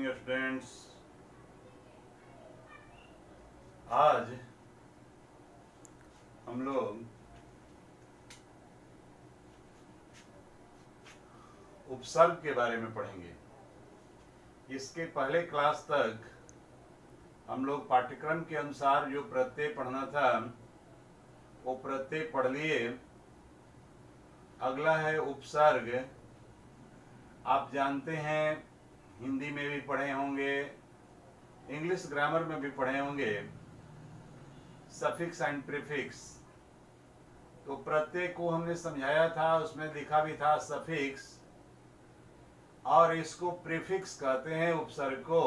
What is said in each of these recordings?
Dear students. आज हम लोग उपसर्ग के बारे में पढ़ेंगे। इसके पहले क्लास तक हम लोग पाठ्यक्रम के अनुसार जो प्रत्यय पढ़ना था वो प्रत्यय पढ़ लिए। अगला है उपसर्ग। आप जानते हैं, हिंदी में भी पढ़े होंगे, इंग्लिश ग्रामर में भी पढ़े होंगे, सफिक्स एंड प्रीफिक्स। तो प्रत्यय को हमने समझाया था, उसमें लिखा भी था सफिक्स, और इसको प्रीफिक्स कहते हैं। उपसर्ग को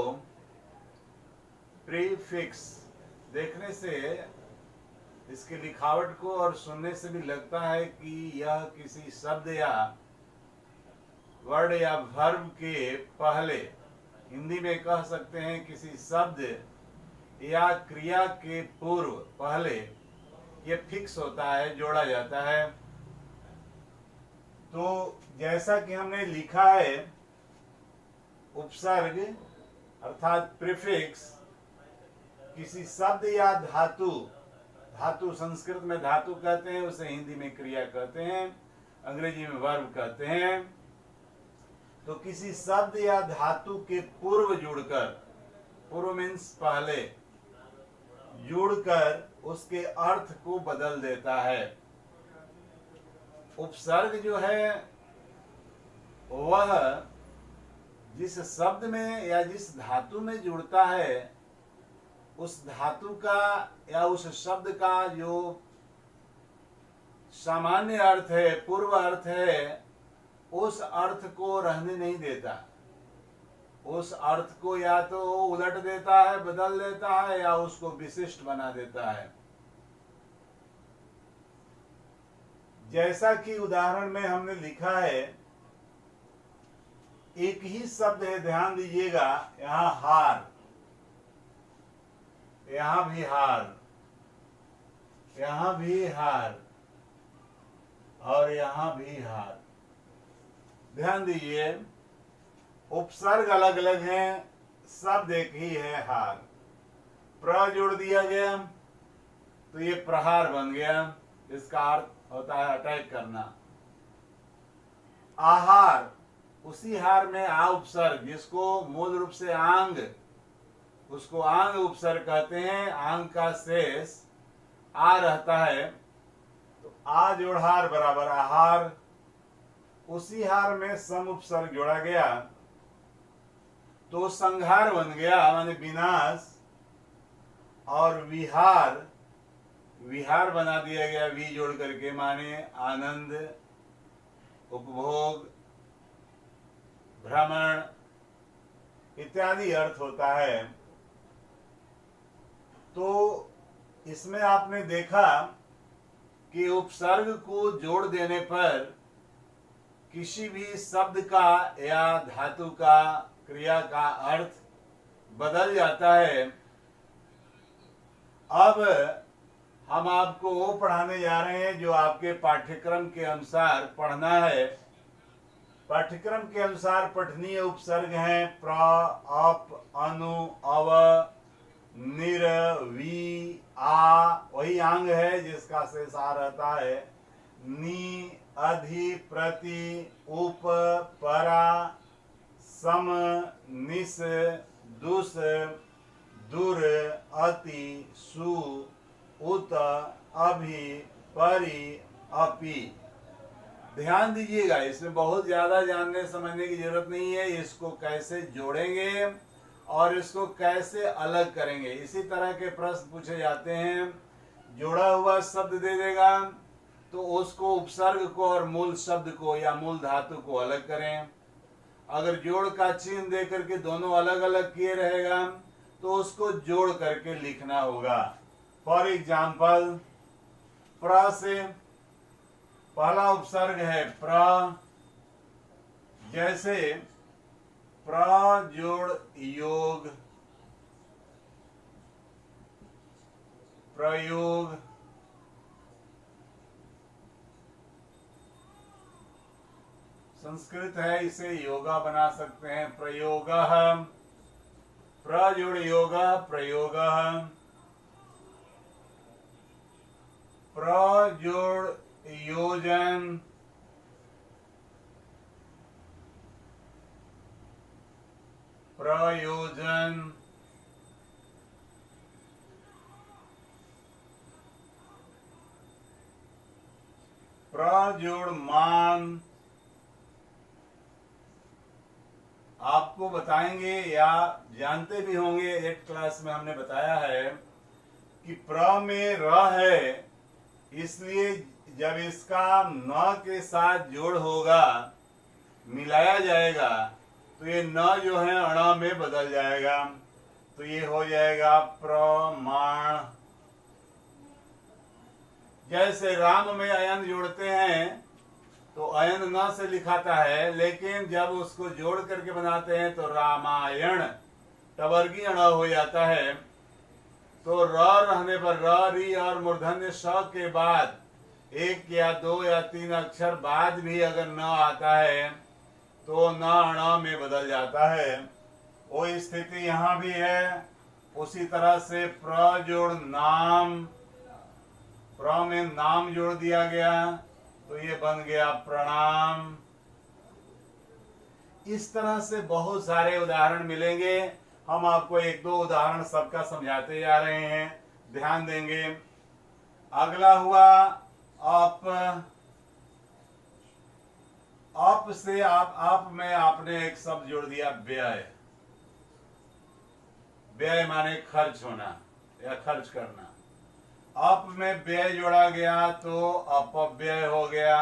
प्रीफिक्स। देखने से, इसकी लिखावट को और सुनने से भी लगता है कि यह किसी शब्द या वर्ड या वर्ब के पहले, हिंदी में कह सकते हैं किसी शब्द या क्रिया के पूर्व, पहले ये फिक्स होता है, जोड़ा जाता है। तो जैसा कि हमने लिखा है, उपसर्ग अर्थात प्रीफिक्स किसी शब्द या धातु, धातु संस्कृत में धातु कहते हैं, उसे हिंदी में क्रिया कहते हैं, अंग्रेजी में वर्ब कहते हैं। तो किसी शब्द या धातु के पूर्व जुड़कर, पूर्व मीन्स पहले, जुड़कर उसके अर्थ को बदल देता है। उपसर्ग जो है वह जिस शब्द में या जिस धातु में जुड़ता है, उस धातु का या उस शब्द का जो सामान्य अर्थ है, पूर्व अर्थ है, उस अर्थ को रहने नहीं देता। उस अर्थ को या तो उलट देता है, बदल देता है, या उसको विशिष्ट बना देता है। जैसा कि उदाहरण में हमने लिखा है, एक ही शब्द है, ध्यान दीजिएगा, यहां हार, यहां भी हार, यहां भी हार, और यहां भी हार। ध्यान दीजिए, उपसर्ग अलग अलग हैं, शब्द एक ही है, हार। प्र जोड़ दिया गया तो ये प्रहार बन गया, इसका अर्थ होता है अटैक करना। आहार, उसी हार में आ उपसर्ग, जिसको मूल रूप से आंग, उसको आंग उपसर्ग कहते हैं। आंग का शेष आ रहता है, तो आ जोड़ हार बराबर आहार। उसी हार में सम उपसर्ग जोड़ा गया तो संहार बन गया, माने विनाश। और विहार, विहार बना दिया गया वी जोड़ करके, माने आनंद, उपभोग, भ्रमण इत्यादि अर्थ होता है। तो इसमें आपने देखा कि उपसर्ग को जोड़ देने पर किसी भी शब्द का या धातु का, क्रिया का अर्थ बदल जाता है। अब हम आपको वो पढ़ाने जा रहे हैं जो आपके पाठ्यक्रम के अनुसार पढ़ना है। पाठ्यक्रम के अनुसार पठनीय उपसर्ग हैं प्र, अप, अनु, अव, निर, वी, आ, वही अंग है जिसका शेष आ रहता है, नी, अधि, प्रति, उप, परा, सम, निस, दुस, दुर, अति, सु, उत, अभि, परि, अपि। ध्यान दीजिएगा, इसमें बहुत ज्यादा जानने समझने की जरूरत नहीं है। इसको कैसे जोड़ेंगे और इसको कैसे अलग करेंगे, इसी तरह के प्रश्न पूछे जाते हैं। जोड़ा हुआ शब्द दे देगा तो उसको, उपसर्ग को और मूल शब्द को या मूल धातु को अलग करें। अगर जोड़ का चिन्ह दे करके दोनों अलग अलग किए रहेगा तो उसको जोड़ करके लिखना होगा। फॉर एग्जाम्पल, प्र से पहला उपसर्ग है प्र, जैसे प्र जोड़ योग, प्रयोग, संस्कृत है, इसे योगा बना सकते हैं, प्रयोग। प्र जोड़ योग प्रयोग, प्र जोड़ योजन, प्रयोजन, प्रजोड़ मान। आपको बताएंगे या जानते भी होंगे, 8th क्लास में हमने बताया है कि प्र में र है, इसलिए जब इसका न के साथ जोड़ होगा, मिलाया जाएगा, तो ये न जो है अण में बदल जाएगा, तो ये हो जाएगा प्रमाण। जैसे राम में अयन जोड़ते हैं तो अयन न से लिखाता है, लेकिन जब उसको जोड़ करके बनाते हैं तो रामायण टवर्गी अण हो जाता है। तो र रहने पर र, री और मूर्धन्य स के बाद 1 या 2 या 3 अक्षर बाद भी अगर न आता है तो न अण में बदल जाता है। वो स्थिति यहाँ भी है। उसी तरह से प्र जोड़ नाम, प्र में नाम जोड़ दिया गया तो ये बन गया प्रणाम। इस तरह से बहुत सारे उदाहरण मिलेंगे। हम आपको 1-2 उदाहरण सबका समझाते जा रहे हैं, ध्यान देंगे। अगला हुआ आप। आप से आप में आपने एक शब्द जोड़ दिया व्यय। व्यय माने खर्च होना या खर्च करना। अप में व्यय जोड़ा गया तो अपव्यय हो गया।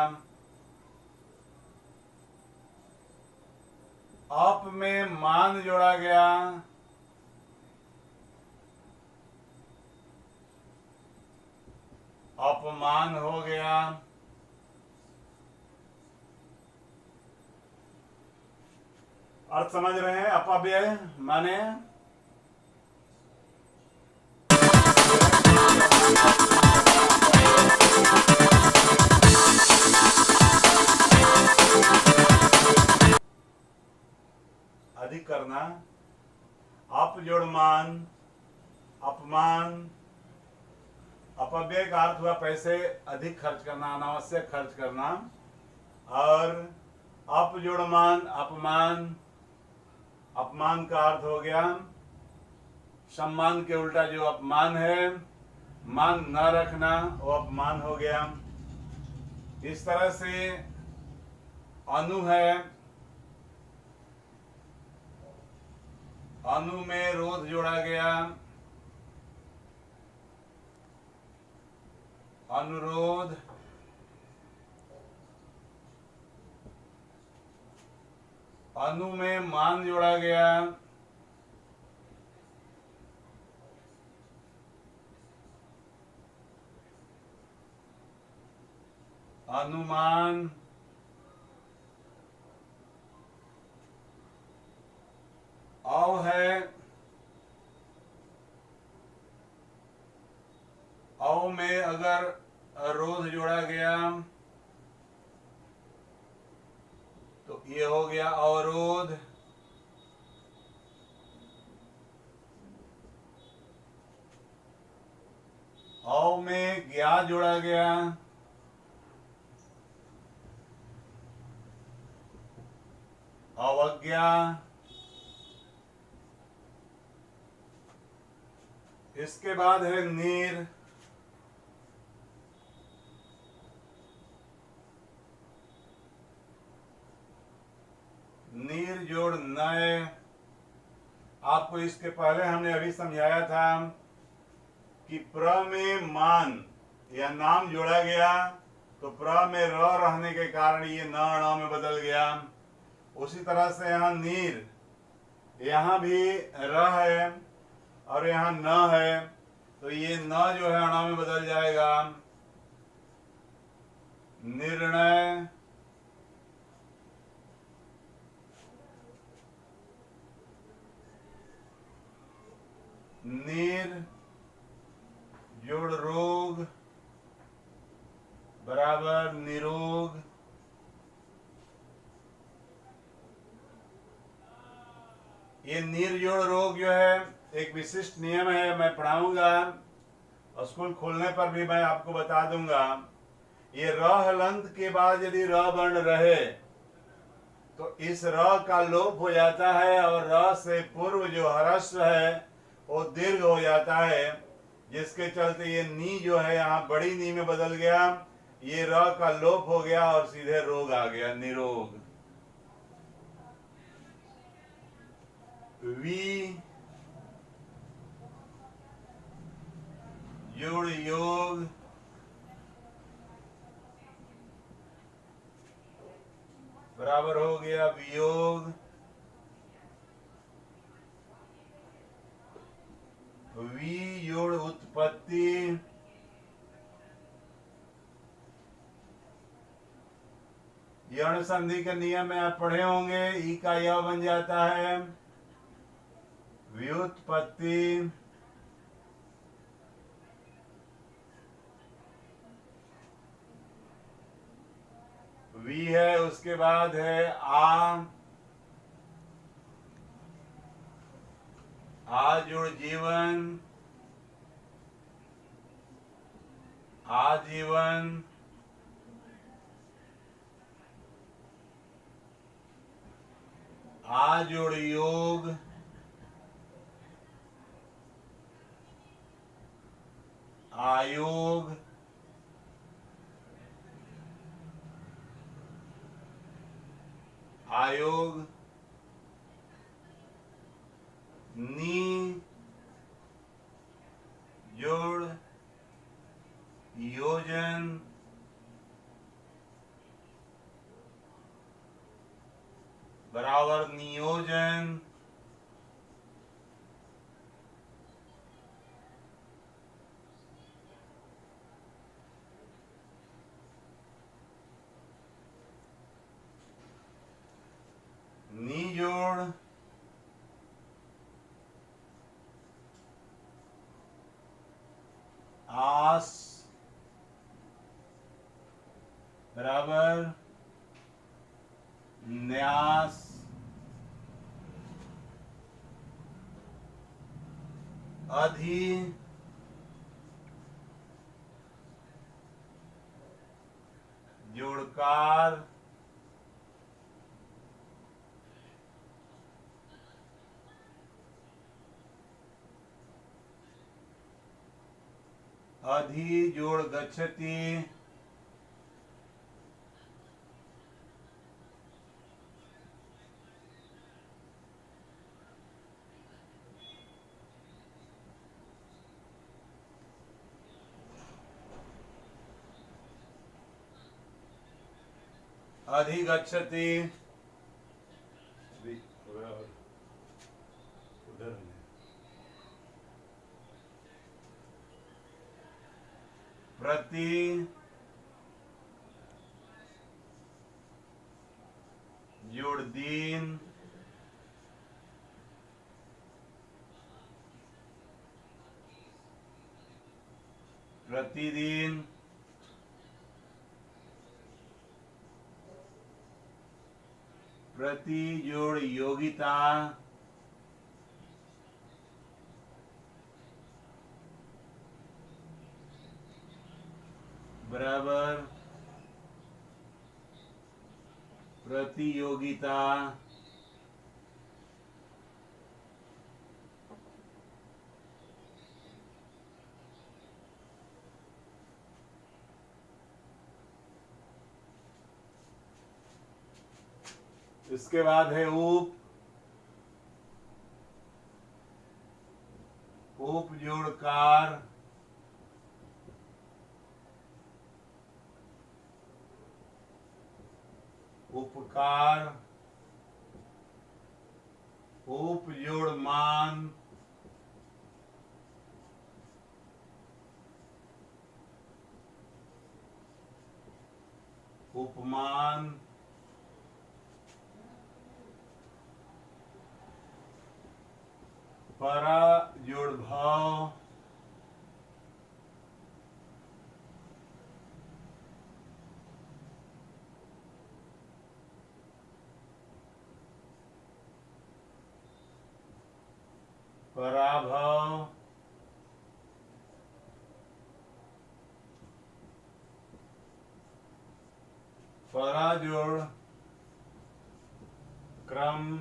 अप में मान जोड़ा गया, अपमान हो गया। अर्थ समझ रहे हैं? अपव्यय माने अधिक करना। अप जोड़ मान, अपमान। अपव्यय का अर्थ हुआ पैसे अधिक खर्च करना, अनावश्यक खर्च करना। और अप जोड़ मान, अपमान। अपमान का अर्थ हो गया सम्मान के उल्टा जो अपमान है, मान न रखना, वो अपमान हो गया। इस तरह से अनु है, अनु में रोध जोड़ा गया, अनुरोध। अनु में मान जोड़ा गया, अनुमान। अव है, अव में अगर रोध जोड़ा गया तो ये हो गया अवरोध। अव में ज्ञा जोड़ा गया, अवज्ञा। इसके बाद है नीर। नीर जोड़ नए। आपको इसके पहले हमने अभी समझाया था कि प्र में मान या नाम जोड़ा गया तो प्र में र रहने के कारण ये न ण में बदल गया। उसी तरह से यहाँ नीर, यहाँ भी र है और यहाँ न है, तो ये न जो है अण में बदल जाएगा। निर्णय। नीर जोड़ रोग बराबर निरोग। ये निर्जोड़ रोग जो है एक विशिष्ट नियम है, मैं पढ़ाऊंगा और स्कूल खोलने पर भी मैं आपको बता दूंगा। ये र हलंत के बाद यदि र वर्ण रहे तो इस र का लोप हो जाता है और र से पूर्व जो ह्रस्व है वो दीर्घ हो जाता है, जिसके चलते ये नी जो है यहाँ बड़ी नी में बदल गया, ये र का लोप हो गया और सीधे रोग आ गया, निरोग। वी जुड़ योग बराबर हो गया वियोग। वी जोड़ उत्पत्ति यण संधि के नियम में आप पढ़े होंगे, ई का यह बन जाता है व्युत्पत्ति। वी है, उसके बाद है आ जुड़ जीवन, आजीवन। आ जुड़ योग, आयोग। आयोग नी जोड़ योजन, बराबर नियोजन। नी जोड़ आस, बराबर न्यास। अधि जोड़कार, अधि जोड़ गच्छति, अधिगच्छति। उधर प्रति जोड़ दीन, प्रतिदिन। प्रति जोड़ योगिता, बराबर प्रतियोगिता। इसके बाद है उप, उप जोड़ कार, उपकार। उप जोड़ मान, उपमान। परा जोड़ भाव, पराभव, परा जोड़ क्रम,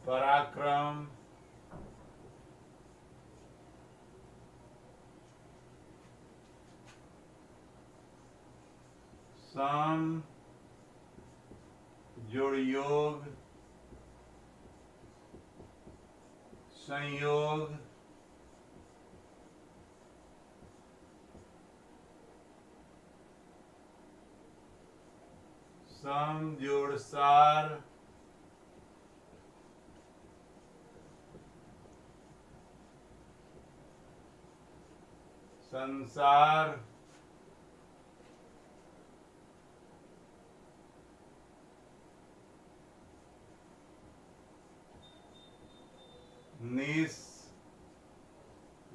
पराक्रम, सम जोड़ योग, संयोग, सम जोड़ सार, संसार, निस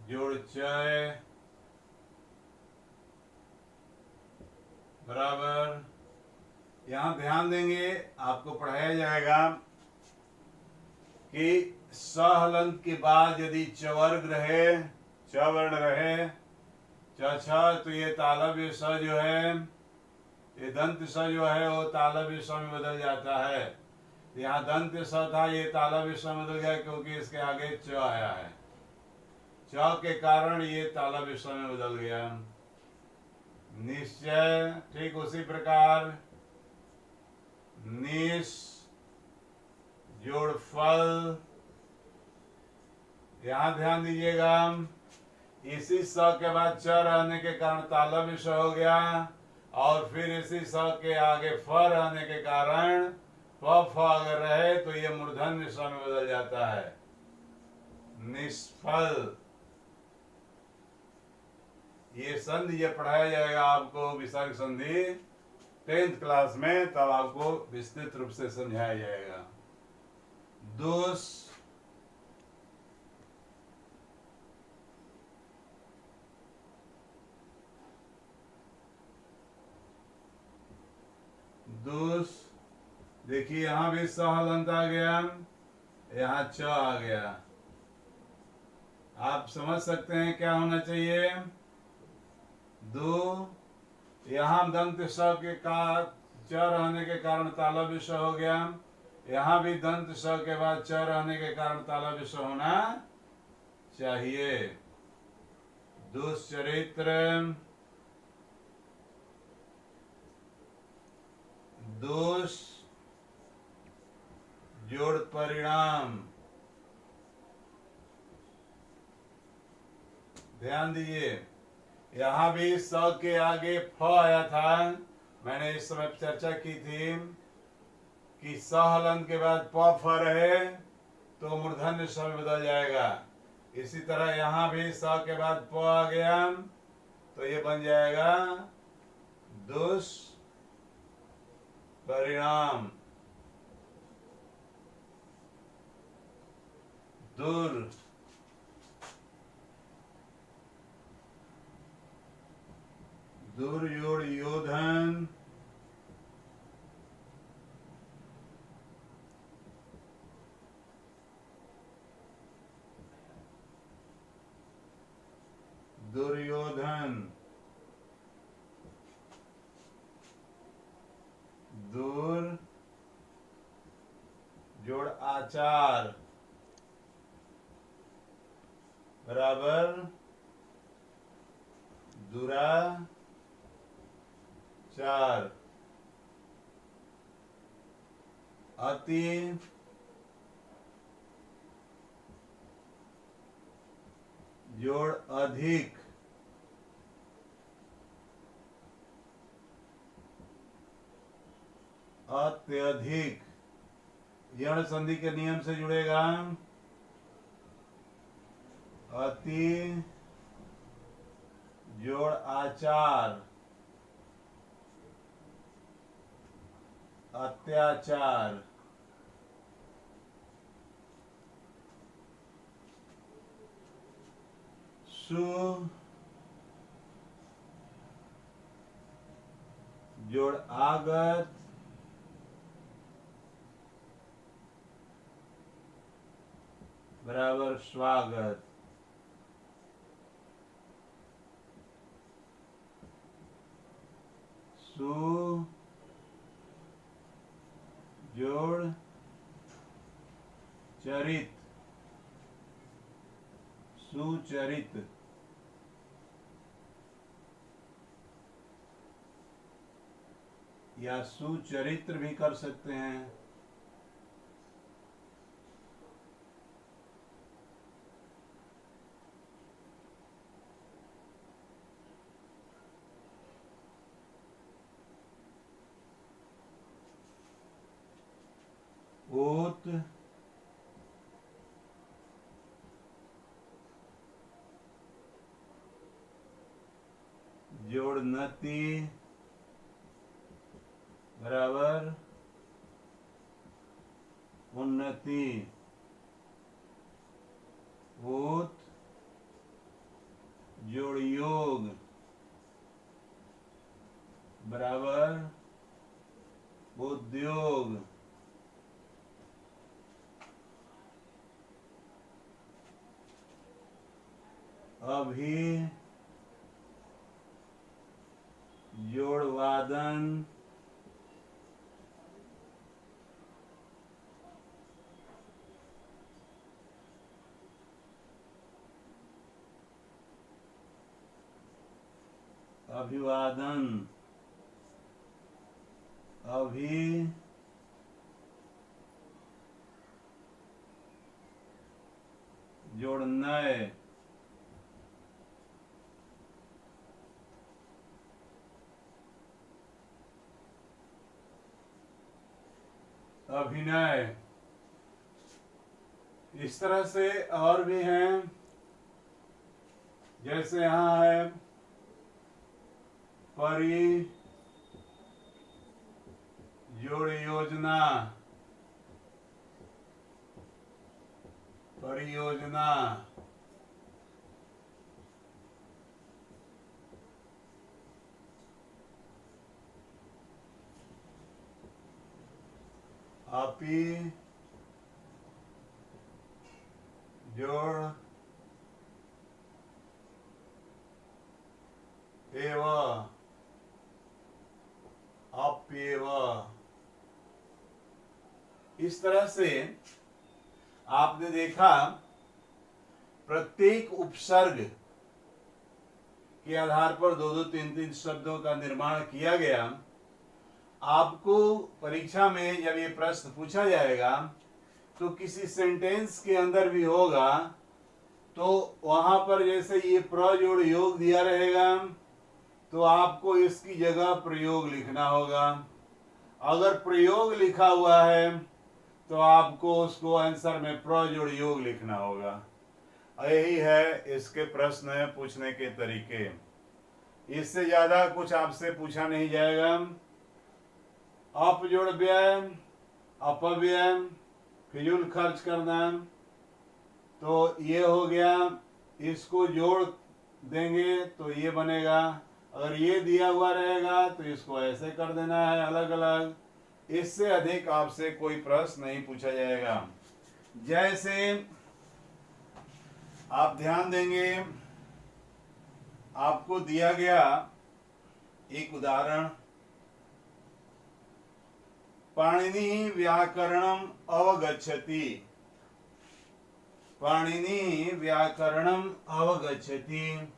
जोड़ चय बराबर। यहां ध्यान देंगे, आपको पढ़ाया जाएगा कि स हलंत के बाद यदि चवर्ग रहे, च वर्ण रहे, च छ, तो ये तालव्य स जो है, ये दंत स जो है वो तालव्य स में बदल जाता है। यहाँ दंत स था, ये तालव्य स में बदल गया क्योंकि इसके आगे च आया है। च के कारण ये तालव्य स में बदल गया। निश्चय, ठीक उसी प्रकार निश जोड़ फल। यहां ध्यान दीजिएगा, इसी स के बाद च रहने के कारण तालव्य स हो गया, और फिर इसी स के आगे फ रहने के कारण फ अगर रहे तो ये मूर्धन्य स में बदल जाता है, निष्फल। ये संधि ये पढ़ाया जाएगा आपको विसर्ग संधि 10th क्लास में, तब आपको विस्तृत रूप से समझाया जाएगा। दोष, दोष, देखिए यहां भी स हलंत आ गया, यहां च आ गया। आप समझ सकते हैं क्या होना चाहिए। दो, यहां दंत स के का च रहने के कारण तालव्य स हो गया, यहां भी दंत स के बाद च रहने के कारण तालव्य स होना चाहिए। दुश्चरित्र, दोष जोड़ परिणाम। ध्यान दीजिए, यहां भी स के आगे फ आया था। मैंने इस समय चर्चा की थी कि स हलंत के बाद प फ रहे तो मूर्धन्य स में बदल जाएगा। इसी तरह यहां भी स के बाद प आ गया तो ये बन जाएगा दुष्परिणाम, दुर, दुर्योधन, दुर्योधन, दूर जोड़ आचार बराबर दुराचार। अति जोड़ अधिक, अत्यधिक। यण संधि के नियम से जुड़ेगा। अति जोड़ आचार, अत्याचार। सु जोड़ आगत, बराबर स्वागत। सु जोड़ चरित, सुचरित। या सुचरित्र भी कर सकते हैं। ओत जोड़ नति बराबर उन्नति। ओत जोड़ योग बराबर उद्योग। अभी जोड़ वादन अभिवादन। अभी जोड़ नए अभिनय। इस तरह से और भी हैं, जैसे यहां है परि जोड़ योजना, परियोजना। अपि जोड़ एव, अप्येव। इस तरह से आपने देखा प्रत्येक उपसर्ग के आधार पर दो दो तीन तीन शब्दों का निर्माण किया गया। आपको परीक्षा में जब ये प्रश्न पूछा जाएगा तो किसी सेंटेंस के अंदर भी होगा, तो वहां पर जैसे ये प्र जोड़ योग दिया रहेगा तो आपको इसकी जगह प्रयोग लिखना होगा। अगर प्रयोग लिखा हुआ है तो आपको उसको आंसर में प्र जोड़ योग लिखना होगा। यही है इसके प्रश्न पूछने के तरीके। इससे ज्यादा कुछ आपसे पूछा नहीं जाएगा। अप जोड़ व्यय, अपव्यय, फिजूल खर्च करना, तो ये हो गया। इसको जोड़ देंगे तो ये बनेगा। अगर ये दिया हुआ रहेगा तो इसको ऐसे कर देना है अलग अलग। इससे अधिक आपसे कोई प्रश्न नहीं पूछा जाएगा। जैसे आप ध्यान देंगे, आपको दिया गया एक उदाहरण, पाणिनि व्याकरणम अवगच्छति। पाणिनि व्याकरणम अवगच्छति।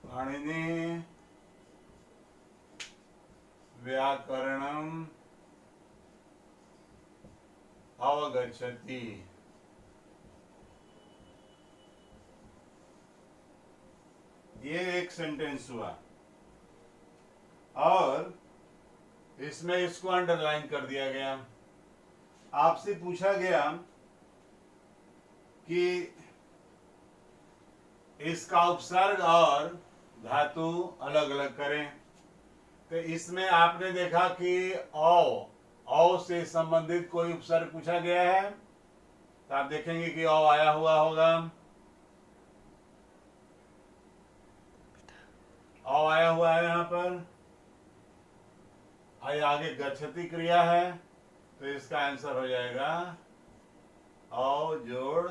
पाणिनि व्याकरणम अवगच्छति। ये एक सेंटेंस हुआ और इसमें इसको अंडरलाइन कर दिया गया। आपसे पूछा गया कि इसका उपसर्ग और धातु अलग अलग करें। तो इसमें आपने देखा कि औ से संबंधित कोई उपसर्ग पूछा गया है, तो आप देखेंगे कि औ आया हुआ होगा, औ आया हुआ है यहाँ पर। आगे गच्छति क्रिया है, तो इसका आंसर हो जाएगा औ जोड़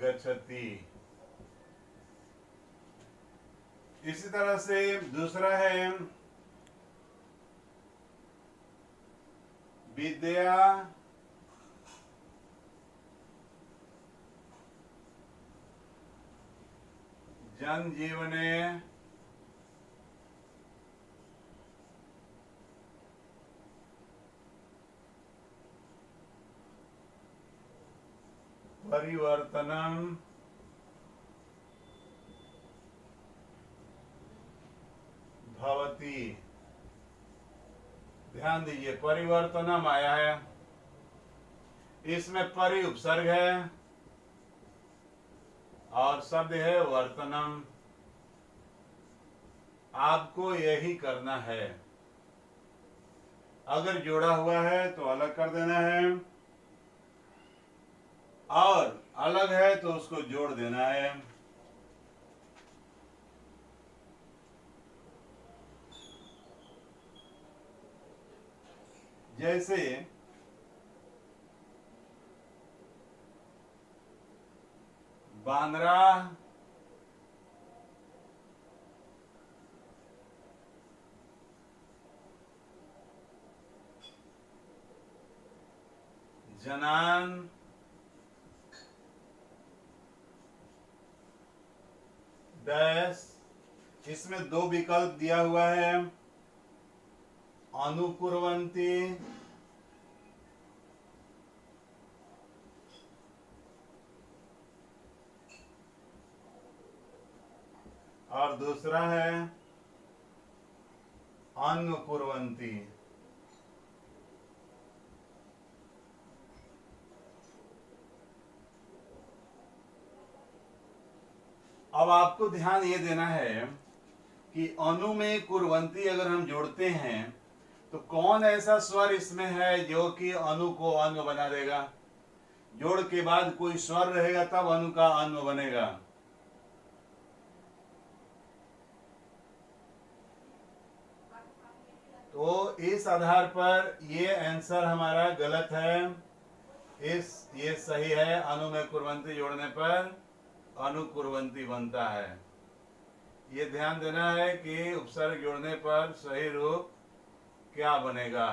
गच्छति। इसी तरह से दूसरा है विद्या जनजीवने परिवर्तनम भवति। ध्यान दीजिए, परिवर्तनम आया है, इसमें परि उपसर्ग है और शब्द है वर्तनम। आपको यही करना है, अगर जोड़ा हुआ है तो अलग कर देना है, और अलग है तो उसको जोड़ देना है। जैसे बांद्रा जनान डैश। इसमें दो विकल्प दिया हुआ है, अनुकुर्वन्ति और दूसरा है अनुकुर्वन्ति। अब आपको ध्यान ये देना है कि अनु में कुर्वन्ती अगर हम जोड़ते हैं तो कौन ऐसा स्वर इसमें है जो कि अनु को अन्व बना देगा। जोड़ के बाद कोई स्वर रहेगा तब अनु का अन्व बनेगा। तो इस आधार पर ये आंसर हमारा गलत है, ये सही है। अनु में कुर्वन्ती जोड़ने पर अनुकुर्वन्ती बनता है। ये ध्यान देना है कि उपसर्ग जोड़ने पर सही रूप क्या बनेगा,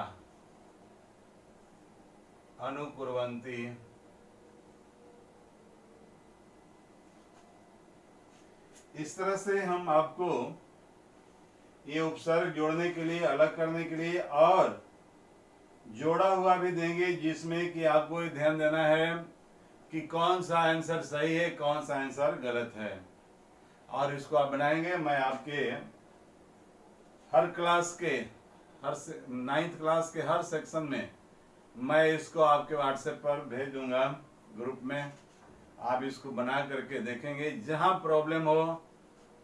अनुकुर्वन्ती। इस तरह से हम आपको ये उपसर्ग जोड़ने के लिए, अलग करने के लिए और जोड़ा हुआ भी देंगे, जिसमें कि आपको ध्यान देना है कि कौन सा आंसर सही है, कौन सा आंसर गलत है, और इसको आप बनाएंगे। मैं आपके हर क्लास के, हर 9th क्लास के हर सेक्शन में मैं इसको आपके व्हाट्सएप पर भेज दूंगा ग्रुप में। आप इसको बना करके देखेंगे, जहां प्रॉब्लम हो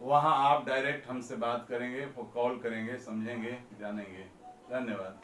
वहां आप डायरेक्ट हमसे बात करेंगे, कॉल करेंगे, समझेंगे, जानेंगे। धन्यवाद।